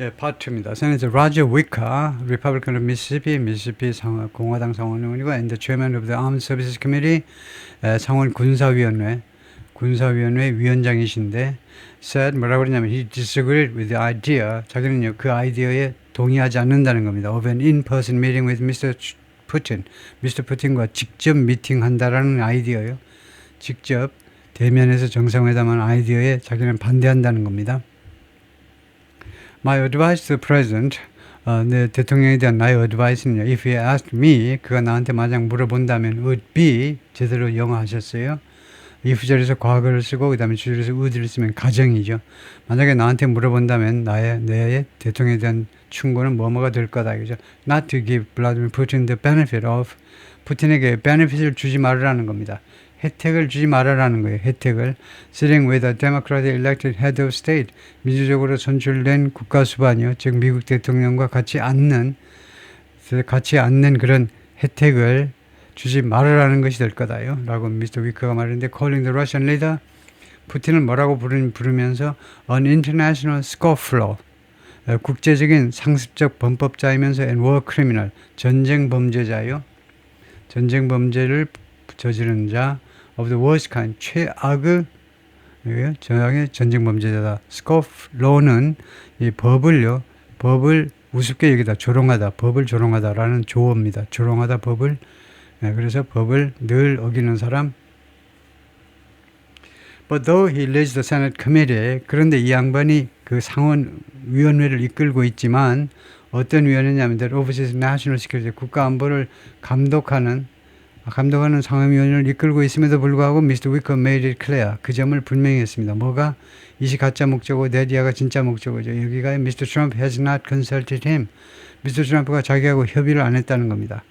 예, 파트입니다. 세네터 로저 위커, 리퍼블리칸 오브 미시시피 공화당 상원의원이고, and the chairman of the Armed Services Committee, 상원 군사위원회 위원장이신데, said 뭐라고 그러냐면 he disagreed with the idea. 자기는요 그 아이디어에 동의하지 않는다는 겁니다. of an in-person meeting with Mr. Putin, Mr. 푸틴과 직접 미팅한다라는 아이디어요. 직접 대면해서 정상회담하는 아이디어에 자기는 반대한다는 겁니다. My advice to the president, 내 대통령에 대한 나의 advice는요. If he asked me, 그가 나한테 만약 물어본다면 would be, 제대로 영어 하셨어요. if 절에서 과거를 쓰고 그 다음에 주절에서 would를 쓰면 가정이죠. 만약에 나한테 물어본다면 내 대통령에 대한 충고는 뭐뭐가 될 거다. 그죠? Not to give Vladimir Putin the benefit of, 푸틴에게 benefit을 주지 말으라는 겁니다. 혜택을 주지 말아라는 거예요. 혜택을. Sitting with a democratic elected head of state. 민주적으로 선출된 국가수반이요. 즉 미국 대통령과 같이 앉는 그런 혜택을 주지 말아라는 것이 될 거다요. 라고 미스터 위커가 말했는데 calling the Russian leader. 푸틴을 뭐라고 부르면서 an international scofflaw. 국제적인 상습적 범법자이면서 and war criminal. 전쟁 범죄자요. 전쟁 범죄를 저지른 자 of the worst kind, 최악의 전쟁 범죄자다. scofflaw는 이 법을 우습게 여기다, 조롱하다, 법을 조롱하다라는 조어입니다. 조롱하다, 법을. 그래서 법을 늘 어기는 사람. But though he leads the Senate committee, 그런데 이 양반이 그 상원위원회를 이끌고 있지만 어떤 위원회냐면 that oversees national security, 국가 안보를 감독하는 상원위원회를 이끌고 있음에도 불구하고 미스터 위커 made it clear. 그 점을 분명히 했습니다. 뭐가? 이시 가짜 목적이고 네디아가 진짜 목적이죠. 여기가 미스터 트럼프 has not consulted him. 미스터 트럼프가 자기하고 협의를 안 했다는 겁니다.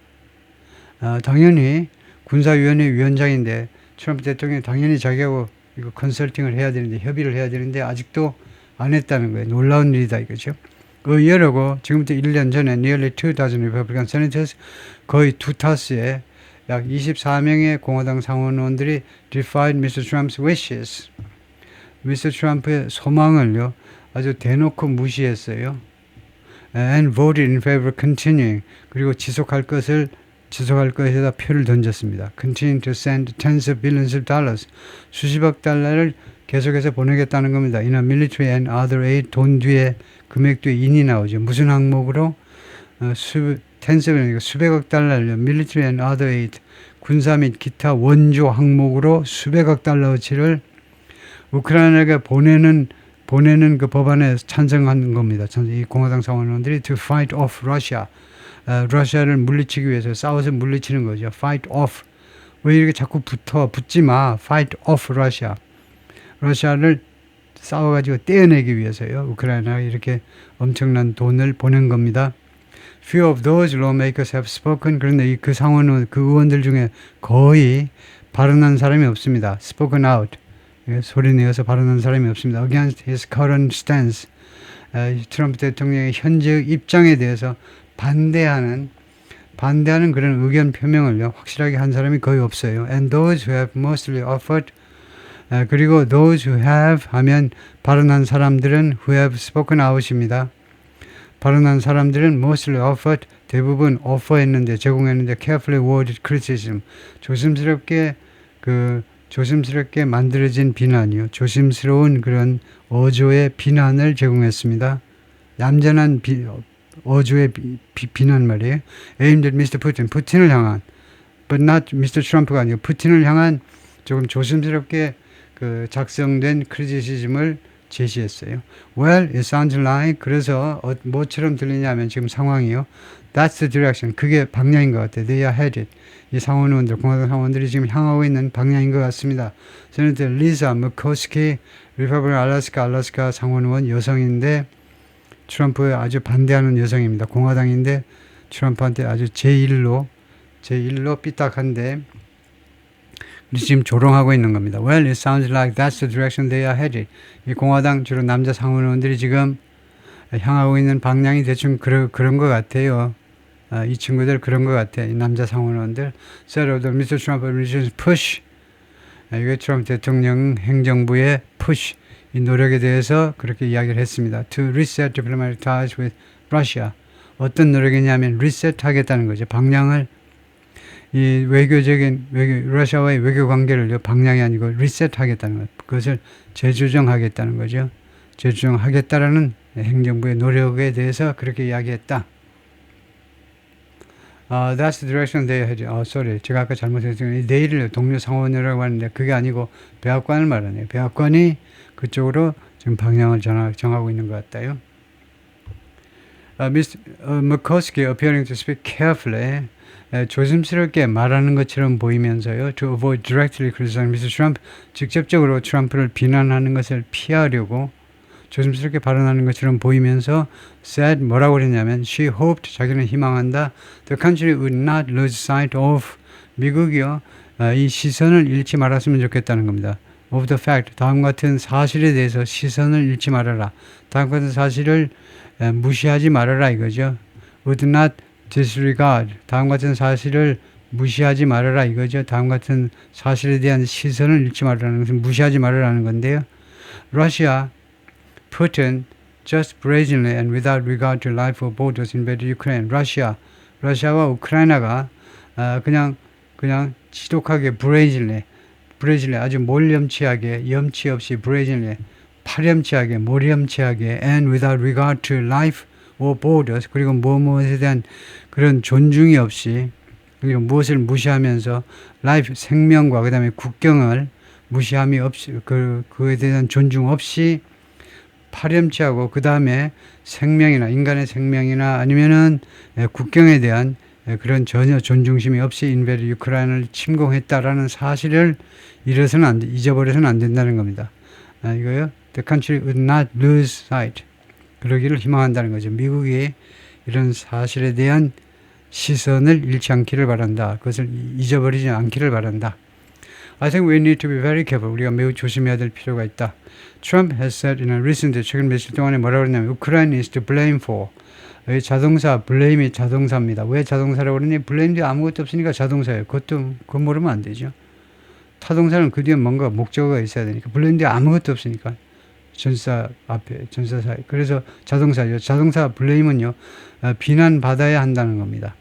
당연히 군사위원회 위원장인데 트럼프 대통령이 당연히 자기하고 이거 컨설팅을 해야 되는데 협의를 해야 되는데 아직도 안 했다는 거예요. 놀라운 일이다 이거죠. 의외로 지금부터 1년 전에 nearly 2,000 Republican senators 거의 두 타스에 약 24명의 공화당 상원의원들이 defied Mr. Trump's wishes. 미스터 트럼프의 소망을요 아주 대놓고 무시했어요. And voted in favor of continuing. 그리고 지속할 것에다 표를 던졌습니다. Continue to send tens of billions of dollars. 수십억 달러를 계속해서 보내겠다는 겁니다. In a military and other aid. 돈 뒤에 금액 뒤에 인이 나오죠. 무슨 항목으로? 수백억 달러를 military and other aid. 군사 및 기타 원조 항목으로 수백억 달러어치를 우크라이나에게 보내는 그 법안에 찬성한 겁니다. 이 공화당 상원의원들이 to fight off Russia. 러시아를 물리치기 위해서 싸워서 물리치는 거죠. fight off. 왜 이렇게 자꾸 붙지 마. fight off Russia. 러시아를 싸워가지고 떼어내기 위해서요. 우크라이나가 이렇게 엄청난 돈을 보낸 겁니다. Few of those lawmakers have spoken. 그런데 그 상원은 그 의원들 중에 거의 발언한 사람이 없습니다. spoken out. 소리 내어서 발언한 사람이 없습니다. Against his current stance. 트럼프 대통령의 현재 입장에 대해서 반대하는 그런 의견 표명을요 확실하게 한 사람이 거의 없어요. And those who have mostly offered. 그리고 those who have 하면 발언한 사람들은 who have spoken out입니다. 발언한 사람들은 mostly offered, 대부분 offer했는데 제공했는데 carefully worded criticism, 조심스럽게 만들어진 비난이요. 조심스러운 그런 어조의 비난을 제공했습니다. 얌전한 어조의 비난 말이에요. aimed at Mr. Putin, 푸틴을 향한, but not Mr. Trump가 아니고 푸틴을 향한 조금 조심스럽게 그 작성된 크리티시즘을 제시했어요. Well, it sounds like, 그래서 뭐처럼 들리냐면 지금 상황이요. That's the direction. 그게 방향인 것 같아요. They are headed. 이 상원의원들, 공화당 상원들이 지금 향하고 있는 방향인 것 같습니다. 세네터 리사 머커스키, 리퍼블리칸 알래스카 상원의원 여성인데 트럼프에 아주 반대하는 여성입니다. 공화당인데 트럼프한테 아주 제1로 삐딱한데 지금 조롱하고 있는 겁니다. Well, it sounds like that's the direction they are headed. 이 공화당 주로 남자 상원의원들이 지금 향하고 있는 방향이 대충 그런 것 같아요. 이 친구들 그런 것 같아. 이 남자 상원의원들. Said of the Mr. Trump administration's push. 이게 트럼프 대통령 행정부의 push. 이 노력에 대해서 그렇게 이야기를 했습니다. To reset diplomatic ties with Russia. 어떤 노력이냐면 리셋하겠다는 거죠. 방향을 이 러시아와의 외교 관계를 방향이 아니고 리셋하겠다는 것. 그것을 재조정하겠다는 거죠. 재조정하겠다라는 행정부의 노력에 대해서 그렇게 이야기했다. That's the direction they had. sorry. 제가 아까 잘못했어요. 내일을 동료 상원이라고 하는데 그게 아니고 백악관을 말하네요. 백악관이 그쪽으로 지금 방향을 정하고 있는 것 같아요. Mr. McCoskey appearing to speak carefully. 조심스럽게 말하는 것처럼 보이면서요. To avoid directly criticizing Mr. Trump. 직접적으로 트럼프를 비난하는 것을 피하려고 조심스럽게 발언하는 것처럼 보이면서 said 뭐라고 그랬냐면 she hoped 자기는 희망한다 the country would not lose sight of 미국이요 이 시선을 잃지 말았으면 좋겠다는 겁니다. of the fact 다음 같은 사실에 대해서 시선을 잃지 말아라. 다음 같은 사실을 무시하지 말아라 이거죠. would not disregard 다음 같은 사실을 무시하지 말아라 이거죠. 다음 같은 사실에 대한 시선을 잃지 말아라는 것은 무시하지 말아라는 건데요. Russia Putin just brazenly and without regard to life or borders invaded Ukraine. 러시아와 우크라이나가 그냥 지독하게 brazenly 아주 몰염치하게 염치 없이 brazenly 파렴치하게 모렴치하게 and without regard to life or borders 그리고 무엇에 대한 그런 존중이 없이 그리고 무엇을 무시하면서 life 생명과 그다음에 국경을 무시함이 없이 그에 대한 존중 없이 파렴치하고 그 다음에 생명이나 인간의 생명이나 아니면은 국경에 대한 그런 전혀 존중심이 없이 인베드 우크라이나를 침공했다라는 사실을 잊어버려서는 안 된다는 겁니다. 이거요. The country would not lose sight. 그러기를 희망한다는 거죠. 미국이 이런 사실에 대한 시선을 잃지 않기를 바란다. 그것을 잊어버리지 않기를 바란다. I think we need to be very careful. 우리가 매우 조심해야 될 필요가 있다. Trump has said in a recent 최근 며칠 동안에 뭐라고 그러냐면 Ukraine is to blame for. 자동차, blame이 자동사입니다. 왜 자동사라고 그러니? blame도 아무것도 없으니까 자동사예요. 그거 모르면 안 되죠. 타동사는 그 뒤에 뭔가 목적어가 있어야 되니까 blame도 아무것도 없으니까 전사 앞에, 전사 사이. 그래서 자동사죠. 자동사 blame은요. 비난받아야 한다는 겁니다.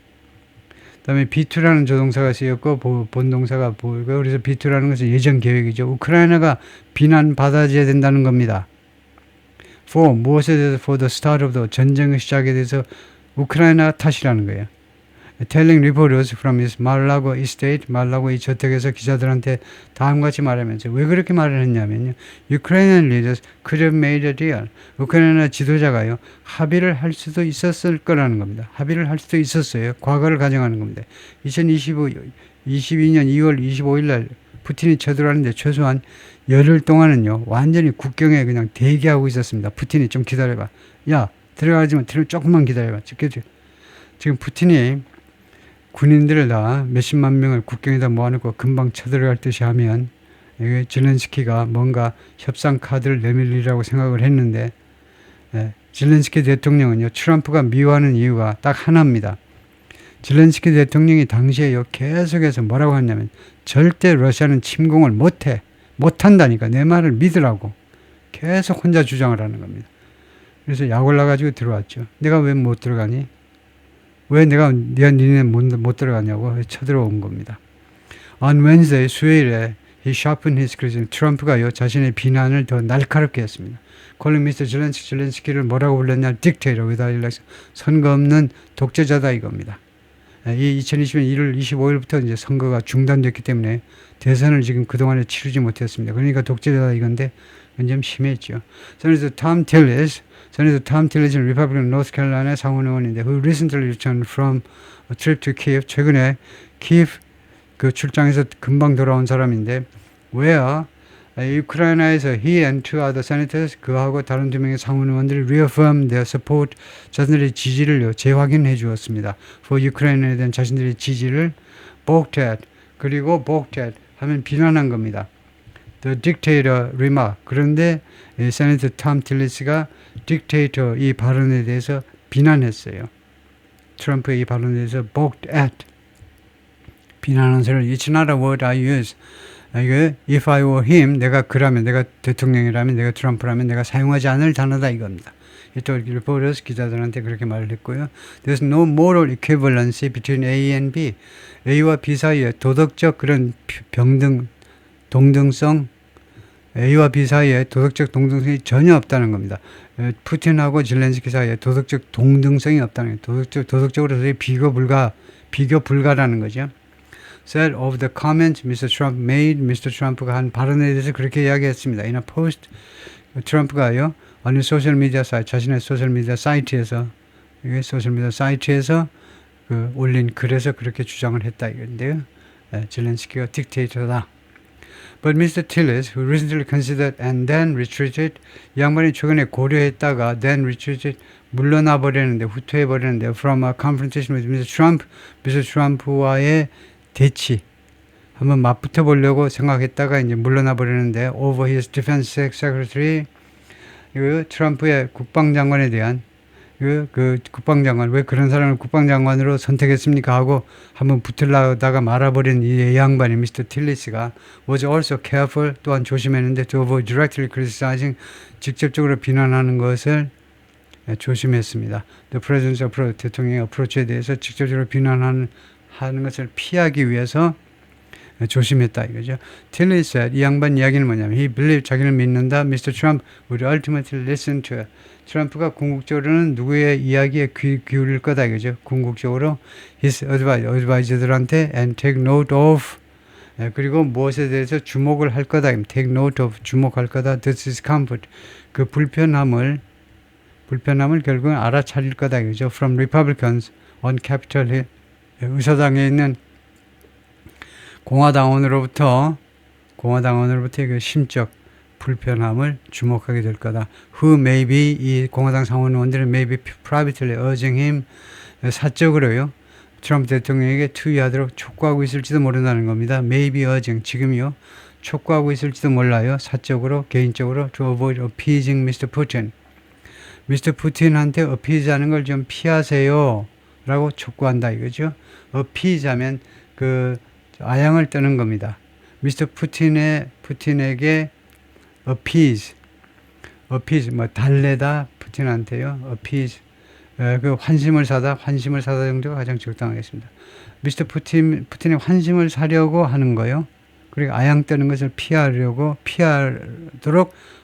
그 다음에 B2라는 조동사가 쓰였고 본동사가 보이고 그래서 B2라는 것은 예전 계획이죠. 우크라이나가 비난받아줘야 된다는 겁니다. For 무엇에 대해서 for the start of the 전쟁의 시작에 대해서 우크라이나 탓이라는 거예요. Telling reporters from his 말라고 estate 말라고 이 저택에서 기자들한테 다음같이 말하면서 왜 그렇게 말을 했냐면요. Ukrainian leaders could have made a deal. 우크라이나 지도자가요. 합의를 할 수도 있었을 거라는 겁니다. 합의를 할 수도 있었어요. 과거를 가정하는 겁니다. 2022년 2월 25일 날 푸틴이 쳐들어왔는데 최소한 열흘 동안은요. 완전히 국경에 그냥 대기하고 있었습니다. 푸틴이 좀 기다려봐. 야 들어가지만 조금만 기다려봐. 지금 푸틴이 군인들을 다 몇십만 명을 국경에다 모아놓고 금방 쳐들어갈 듯이 하면 zelensky가 뭔가 협상 카드를 내밀리라고 생각을 했는데 zelensky 대통령은요. 트럼프가 미워하는 이유가 딱 하나입니다. zelensky 대통령이 당시에요. 계속해서 뭐라고 했냐면 절대 러시아는 침공을 못한다니까 내 말을 믿으라고 계속 혼자 주장을 하는 겁니다. 그래서 약 올라가지고 들어왔죠. 내가 왜 못 들어가니? 왜 니네 못 들어가냐고 쳐들어온 겁니다. On Wednesday, 수요일에 he sharpened his criticism. 트럼프가요, 자신의 비난을 더 날카롭게 했습니다. calling Mr. zelensky를 뭐라고 불렀냐? dictator without election. 선거 없는 독재자다 이겁니다. 이 2020년 1월 25일부터 이제 선거가 중단됐기 때문에 대선을 지금 그동안에 치르지 못했습니다. 그러니까 독재자다 이건데 좀 심했죠. Senator Tom Tillis, Republican North Carolina 상원 의원인데, who recently returned from a trip to Kiev, 최근에 키예프 그 출장에서 금방 돌아온 사람인데, where 우크라이나에서 he and two other senators, 그하고 다른 두 명의 상원 의원들이 reaffirmed their support, 자신들의 지지를 재확인해 주었습니다. for Ukraine에 대한 자신들의 지지를 balked at, 그리고 balked at 하면 비난한 겁니다. The dictator remark. 그런데 세네터 톰 틸리스가 dictator 이 발언에 대해서 비난했어요. 트럼프의 이 발언에 대해서 balked at. 비난한 소리를 It's not a word I use. 이게 if I were him, 내가 그라면, 내가 대통령이라면, 내가 트럼프라면 내가 사용하지 않을 단어다 이겁니다. 또 리포터스 기자들한테 그렇게 말을 했고요. There's no moral equivalency between A and B. A와 B 사이에 도덕적 그런 동등성, A와 B 사이에 도덕적 동등성이 전혀 없다는 겁니다. 푸틴하고 zelensky 사이에 도덕적 동등성이 없다는 거예요. 도덕적으로 비교 불가라는 거죠. Said of the comment Mr. Trump made, Mr. Trump가 한 발언에 대해서 그렇게 이야기했습니다. In a post, 트럼프가요, 어느 소셜미디어 사이트, 자신의 소셜미디어 사이트에서 올린 글에서 그렇게 주장을 했다 이건데요. zelensky가 딕테이터다. But Mr. Tillis, who recently considered and then retreated, 이 양반이 최근에 고려했다가 then retreated, 물러나 버리는데, 후퇴해 버리는데, from a confrontation with Mr. Trump, Mr. Trump와의 대치, 한번 맞붙어 보려고 생각했다가 이제 물러나 버리는데, over his defense secretary, 트럼프의 국방장관에 대한 그 국방장관, 왜 그런 사람을 국방장관으로 선택했습니까? 하고 한번 붙으려다가 말아버린 이 양반이 미스터 틸리스가 was also careful, 또한 조심했는데 to avoid directly criticizing, 직접적으로 비난하는 것을 조심했습니다. The president's approach, 대통령의 어프로치에 대해서 직접적으로 비난하는 것을 피하기 위해서 조심했다 이거죠. 틸리스 said, 이 양반 이야기는 뭐냐면 he believed, 자기는 믿는다, Mr. Trump would ultimately listen to it. 트럼프가 궁극적으로는 누구의 이야기에 귀 기울일 거다 이거죠. 궁극적으로 his advisor들한테 and take note of, 그리고 무엇에 대해서 주목을 할 거다. take note of, 주목할 거다. this is comfort, 그 불편함을 결국은 알아차릴 거다 이거죠. from Republicans on Capitol Hill, 의사당에 있는 공화당원으로부터 그 심적 불편함을 주목하게 될 거다. Who may be, 이 공화당 상원의원들은 may be privately urging him, 사적으로요, 트럼프 대통령에게 투의하도록 촉구하고 있을지도 모른다는 겁니다. may be urging, 지금요, 촉구하고 있을지도 몰라요. 사적으로, 개인적으로 to avoid appeasing Mr. Putin. Mr. Putin한테 appease하는 걸 좀 피하세요 라고 촉구한다 이거죠. appease하면 그 아양을 뜨는 겁니다. 미스터 푸틴에게 appease, 뭐 달래다 푸틴한테요. appease, 그 환심을 사다 정도가 가장 적당하겠습니다. 미스터 푸틴의 환심을 사려고 하는 거요. 그리고 아양 뜨는 것을 피하도록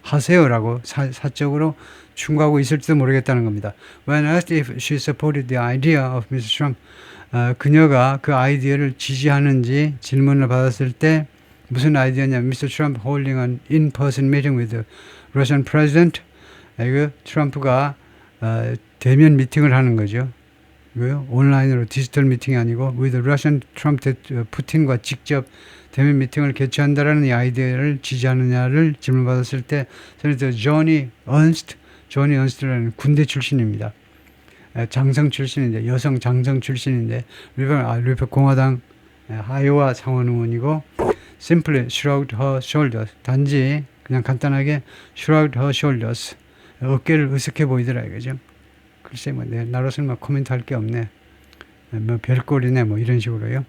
하세요라고 사적으로 충고하고 있을지도 모르겠다는 겁니다. When asked if she supported the idea of Mr. Trump, 그녀가 그 아이디어를 지지하는지 질문을 받았을 때 무슨 아이디어냐면 Mr. Trump holding an in-person meeting with the Russian president, 트럼프가 대면 미팅을 하는 거죠. 온라인으로 디지털 미팅이 아니고 with the Russian Trump, 푸틴과 직접 대면 미팅을 개최한다라는 이 아이디어를 지지하느냐를 질문받았을 때 세네터 조니 언스트라는 군대 출신입니다. 장성 출신인데, 여성 장성 출신인데, 공화당 아이오와 상원 의원이고, simply shrugged her shoulders, 단지 그냥 간단하게 shrugged her shoulders, 어깨를 으쓱해 보이더라 이거죠. 글쎄 나로서는 뭐 코멘트 할 게 없네, 뭐 별꼴이네 뭐 이런 식으로요.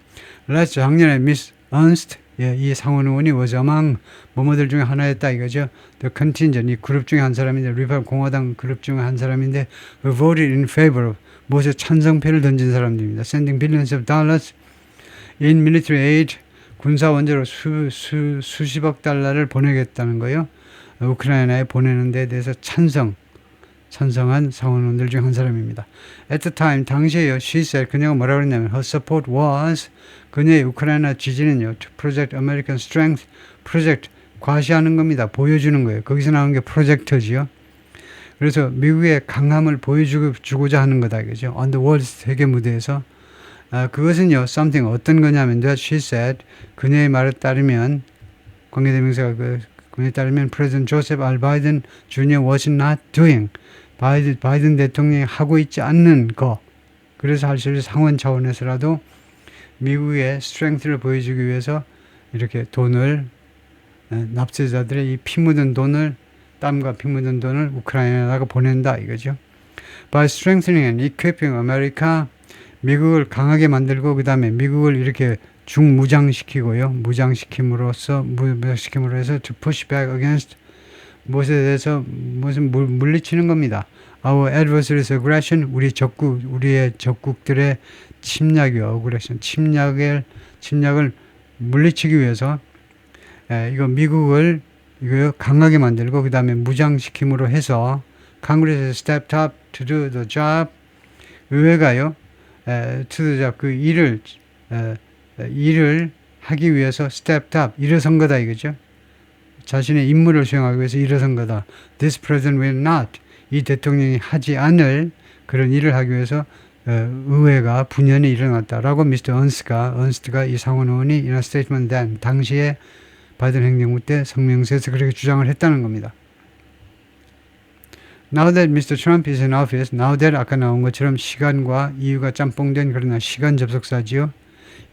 last 작년에 Miss Ernst, 이 상원 의원이 was among 뭐뭐들 중에 하나였다 이거죠. The contingent, 이 그룹 중에 한 사람인데, 공화당 그룹 중에 한 사람인데, voted in favor of, 무엇에 찬성표를 던진 사람들입니다. Sending billions of dollars in military aid, 군사 원조로 수십억 달러를 보내겠다는 거예요. 우크라이나에 보내는 데 대해서 찬성한 상원원들 중 한 사람입니다. At the time, 당시에요, she said, 그녀가 뭐라고 했냐면, her support was, 그녀의 우크라이나 지지는요, to project American strength, project, 과시하는 겁니다. 보여주는 거예요. 거기서 나온 게 프로젝터지요. 그래서 미국의 강함을 보여주고자 하는 거다, 그죠? On the world, 세계 무대에서. 그것은요, something, 어떤 거냐면, that she said, 그녀의 말에 따르면, 관계대명사가 그녀에 따르면, President Joseph R. Biden Jr. was not doing, 바이든 대통령이 하고 있지 않는 거. 그래서 사실 상원 차원에서라도 미국의 스트렝스를 보여주기 위해서 이렇게 돈을, 납세자들의 이 피 묻은 돈을, 땀과 피 묻은 돈을 우크라이나에다가 보낸다 이거죠. By strengthening and equipping America, 미국을 강하게 만들고 그 다음에 미국을 이렇게 중무장시키고요. 무장시킴으로써 해서 to push back against 무엇에 대해서 무슨 물리치는 겁니다. Our adversaries' aggression, 우리의 적국들의 침략이요. aggression, 침략을 물리치기 위해서 이거 미국을 이거 강하게 만들고 그 다음에 무장시킴으로 해서 Congress has stepped up to do the job. 의회가요, to the job 그 일을 하기 위해서 stepped up 일어선 거다 이거죠. 자신의 임무를 수행하기 위해서 일어선 거다. This president will not. 이 대통령이 하지 않을 그런 일을 하기 위해서 의회가 분연히 일어났다라고 미스터 언스트가 이 상원 의원이 in a statement then 당시에 바이든 행정부 때 성명서에서 그렇게 주장을 했다는 겁니다. Now that Mr. Trump is in office, now that 아까 나온 것처럼 시간과 이유가 짬뽕된 그러나 시간 접속사지요.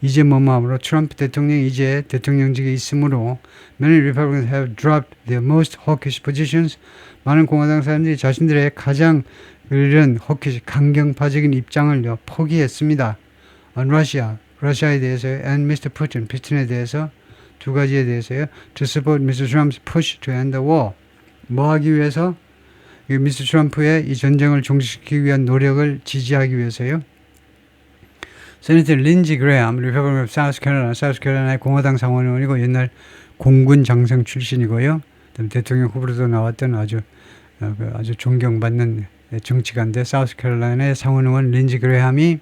이제 뭐뭐함으로 트럼프 대통령이 이제 대통령직에 있으므로 many Republicans have dropped their most hawkish positions. 많은 공화당 사람들이 자신들의 가장 이런 hawkish 강경파적인 입장을 포기했습니다. On Russia, 러시아에 대해서요. And Mr. Putin, 푸틴에 대해서 두 가지에 대해서요. To support Mr. Trump's push to end the war. 뭐 하기 위해서? 이 미스터 트럼프의 이 전쟁을 종식시키기 위한 노력을 지지하기 위해서요. 세네터 린지 그레엄, 리퍼블릭 오브 사우스캐롤라이나의 공화당 상원의원이고 옛날 공군 장성 출신이고요. 대통령 후보로도 나왔던 아주 존경받는 정치가인데 사우스캐롤라이나의 상원의원 린지 그레엄이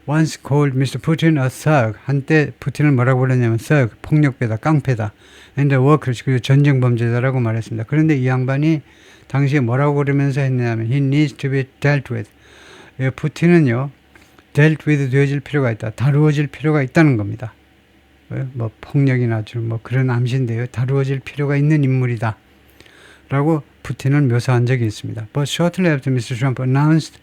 once called Mr. Putin a thug. 한때 푸틴을 뭐라고 불렀냐면 thug, 폭력배다, 깡패다. and a worker, 그리고 전쟁 범죄자라고 말했습니다. 그런데 이 양반이 당시에 뭐라고 그러면서 했냐면 he needs to be dealt with. 푸틴은요. dealt with 되어질 필요가 있다. 다루어질 필요가 있다는 겁니다. 뭐 폭력이나 뭐 그런 암시인데요. 다루어질 필요가 있는 인물이다. 라고 푸틴을 묘사한 적이 있습니다. But shortly after Mr. Trump announced,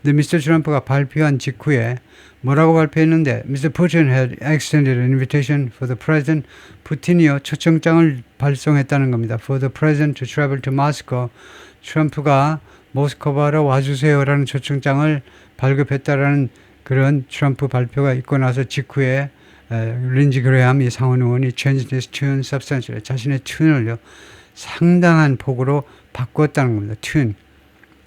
Mr. Trump가 발표한 직후에 뭐라고 발표했는데 Mr. Putin had extended an invitation for the president. 푸틴이요 초청장을 발송했다는 겁니다. For the president to travel to Moscow. 트럼프가 모스크바로 와주세요라는 초청장을 발급했다라는 그런 트럼프 발표가 있고 나서 직후에 린지 그레엄 이 상원 의원이 changed his tune substantially. 자신의 튠을요 상당한 폭으로 바꿨다는 겁니다. 튠.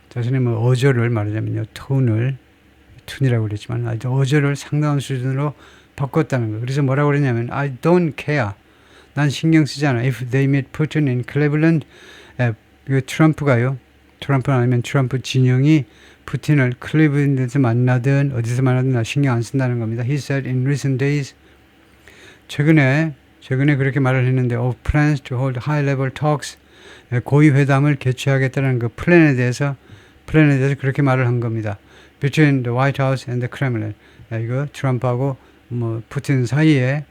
자신의 뭐 어조를 말하자면요. 톤이라고 그랬지만 어조를 상당한 수준으로 바꿨다는 거예요. 그래서 뭐라고 그러냐면 I don't care. 난 신경 쓰지 않아. If they meet Putin in Cleveland, 트럼프가요. 트럼프는 아니면 트럼프 진영이 푸틴을 클리블랜드에서 만나든 어디서 만나든 나 신경 안 쓴다는 겁니다. He said in recent days, 최근에 그렇게 말을 했는데 of plans to hold high-level talks, 고위 회담을 개최하겠다는 그 플랜에 대해서 그렇게 말을 한 겁니다. Between the White House and the Kremlin. 이거 트럼프하고 뭐 푸틴 사이에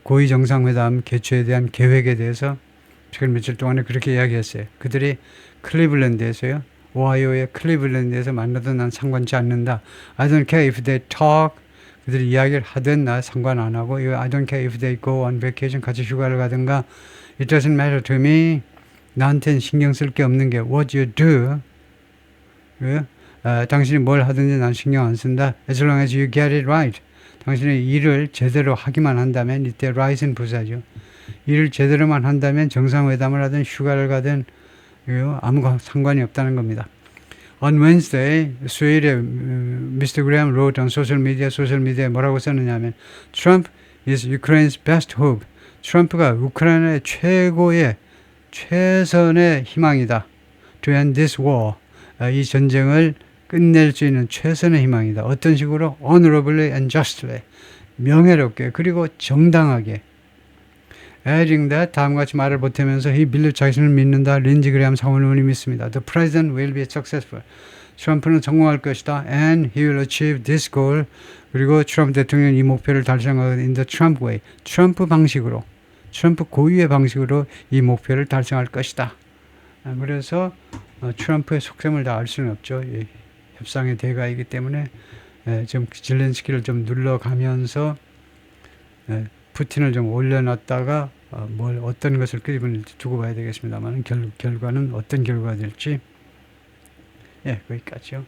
고위 정상회담 개최에 대한 계획에 대해서 최근 며칠 동안에 그렇게 이야기했어요. 그들이 클리블랜드에서요. 오하이오의 클리블랜드에서 만나도 난 상관치 않는다. I don't care if they talk. 그들이 이야기를 하든 나 상관 안 하고 I don't care if they go on vacation. 같이 휴가를 가든가 It doesn't matter to me. 나한테는 신경 쓸 게 없는 게 what you do. 당신이 뭘 하든지 난 신경 안 쓴다. As long as you get it right. 당신의 일을 제대로 하기만 한다면 이때 right은 부사죠. 일을 제대로만 한다면 정상회담을 하든 휴가를 가든 아무 상관이 없다는 겁니다. On Wednesday, 수요일에 Mr. Graham wrote on 소셜미디어에 뭐라고 썼느냐면 Trump is Ukraine's best hope. 트럼프가 우크라이나의 최선의 희망이다. To end this war. 이 전쟁을 끝낼 수 있는 최선의 희망이다. 어떤 식으로? Honorably and justly. 명예롭게 그리고 정당하게. adding that 다음과 같이 말을 보태면서 he believes 자신을 믿는다. 린지 그레엄 상원의원이 믿습니다. The president will be successful. 트럼프는 성공할 것이다. And he will achieve this goal. 그리고 트럼프 대통령은 이 목표를 달성하는 in the Trump way. 트럼프 고유의 방식으로 이 목표를 달성할 것이다. 그래서 트럼프의 속셈을 다 알 수는 없죠. 협상의 대가이기 때문에 좀 zelensky를 좀 눌러가면서 푸틴을 좀 올려놨다가 어떤 것을 끄집어낼지 두고 봐야 되겠습니다만 결과는 어떤 결과가 될지 거기까지요.